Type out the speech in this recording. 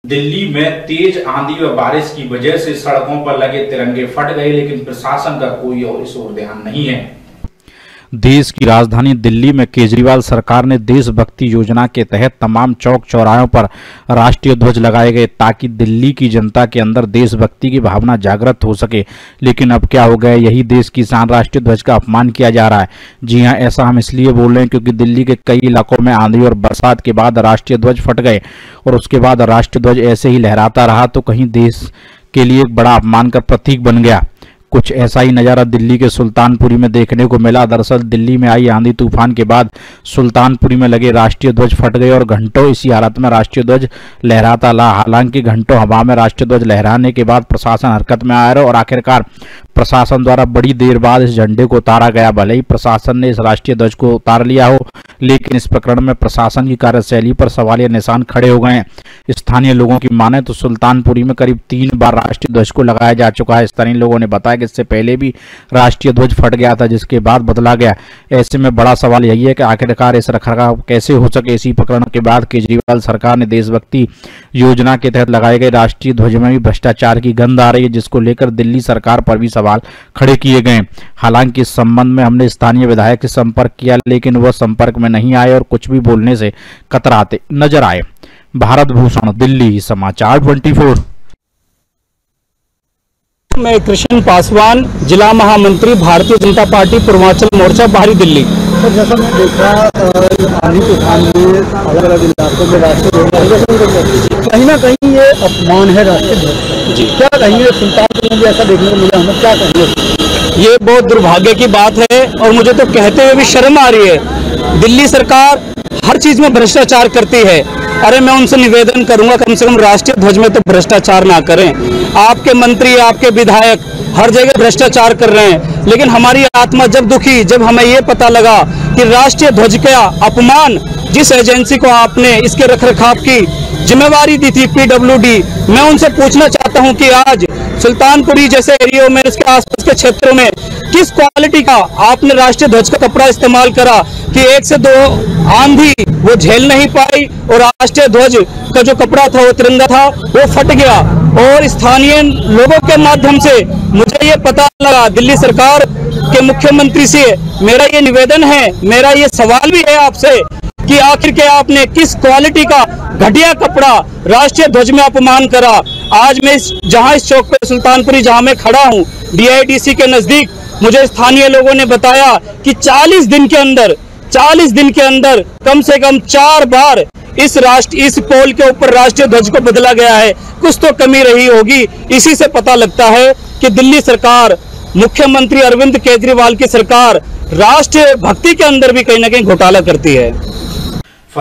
दिल्ली में तेज आंधी व बारिश की वजह से सड़कों पर लगे तिरंगे फट गए, लेकिन प्रशासन का कोई और इस ओर ध्यान नहीं है। देश की राजधानी दिल्ली में केजरीवाल सरकार ने देशभक्ति योजना के तहत तमाम चौक चौराहों पर राष्ट्रीय ध्वज लगाए गए ताकि दिल्ली की जनता के अंदर देशभक्ति की भावना जागृत हो सके। लेकिन अब क्या हो गया, यही देश की शान राष्ट्रीय ध्वज का अपमान किया जा रहा है। जी हां, ऐसा हम इसलिए बोल रहे हैं क्योंकि दिल्ली के कई इलाकों में आंधी और बरसात के बाद राष्ट्रीय ध्वज फट गए और उसके बाद राष्ट्रीय ध्वज ऐसे ही लहराता रहा तो कहीं देश के लिए एक बड़ा अपमान का प्रतीक बन गया। कुछ ऐसा ही नज़ारा दिल्ली के सुल्तानपुरी में देखने को मिला। दरअसल दिल्ली में आई आंधी तूफान के बाद सुल्तानपुरी में लगे राष्ट्रीय ध्वज फट गए और घंटों इसी हालत में राष्ट्रीय ध्वज लहराता रहा। हालांकि घंटों हवा में राष्ट्रीय ध्वज लहराने के बाद प्रशासन हरकत में आया और आखिरकार प्रशासन द्वारा बड़ी देर बाद इस झंडे को उतारा गया। भले ही प्रशासन ने इस राष्ट्रीय ध्वज को उतार लिया हो, लेकिन इस प्रकरण में प्रशासन की कार्यशैली पर सवालिया निशान खड़े हो गए हैं। स्थानीय लोगों की माने तो सुल्तानपुरी में करीब 3 बार राष्ट्रीय ध्वज को लगाया जा चुका है। स्थानीय लोगों ने बताया कि इससे पहले भी राष्ट्रीय ध्वज फट गया था, जिसके बाद बदला गया। ऐसे में बड़ा सवाल यही है कि आखिरकार इस रखरखाव कैसे हो सके। इसी प्रकरण के बाद केजरीवाल सरकार ने देशभक्ति योजना के तहत लगाए गए राष्ट्रीय ध्वज में भी भ्रष्टाचार की गंध आ रही है, जिसको लेकर दिल्ली सरकार पर भी सवाल खड़े किए गए। हालांकि इस संबंध में हमने स्थानीय विधायक से संपर्क किया, लेकिन वह संपर्क में नहीं आए और कुछ भी बोलने से कतराते नजर आए। भारत भूषण, दिल्ली, समाचार 24। मैं कृष्ण पासवान, जिला महामंत्री, भारतीय जनता पार्टी पूर्वांचल मोर्चा, बाहरी दिल्ली। तो जैसा मैं देखा आंधी तूफान में अलग अलग इलाकों में राष्ट्रीय कहीं ना कहीं ये अपमान है राष्ट्रीय ध्वज जी। क्या कहेंगे, सुल्तानपुर में भी ऐसा देखने को मिला, हमें क्या कहेंगे? ये बहुत दुर्भाग्य की बात है और मुझे तो कहते हुए भी शर्म आ रही है। दिल्ली सरकार हर चीज में भ्रष्टाचार करती है। अरे मैं उनसे निवेदन करूंगा कम से कम राष्ट्रीय ध्वज में तो भ्रष्टाचार ना करें। आपके मंत्री, आपके विधायक हर जगह भ्रष्टाचार कर रहे हैं, लेकिन हमारी आत्मा जब दुखी, जब हमें ये पता लगा कि राष्ट्रीय ध्वज का अपमान जिस एजेंसी को आपने इसके रखरखाव की जिम्मेवारी दी थी, PWD, मैं उनसे पूछना चाहता हूं कि आज सुल्तानपुरी जैसे एरिया में, इसके आसपास के क्षेत्रों में किस क्वालिटी का आपने राष्ट्रीय ध्वज का कपड़ा इस्तेमाल करा कि 1 से 2 आंधी वो झेल नहीं पाई और राष्ट्रीय ध्वज का जो कपड़ा था, वो तिरंगा था, वो फट गया। और स्थानीय लोगों के माध्यम से मुझे ये पता लगा, दिल्ली सरकार के मुख्यमंत्री से मेरा ये निवेदन है, मेरा ये सवाल भी है आपसे कि आखिर के आपने किस क्वालिटी का घटिया कपड़ा राष्ट्रीय ध्वज में अपमान करा। आज मैं जहां इस चौक पे सुल्तानपुरी जहां मैं खड़ा हूं, DIDC के नजदीक, मुझे स्थानीय लोगों ने बताया कि 40 दिन के अंदर कम से कम 4 बार इस पोल के ऊपर राष्ट्रीय ध्वज को बदला गया है। कुछ तो कमी रही होगी। इसी से पता लगता है कि दिल्ली सरकार, मुख्यमंत्री अरविंद केजरीवाल की सरकार राष्ट्रीय भक्ति के अंदर भी कहीं ना कहीं घोटाला करती है।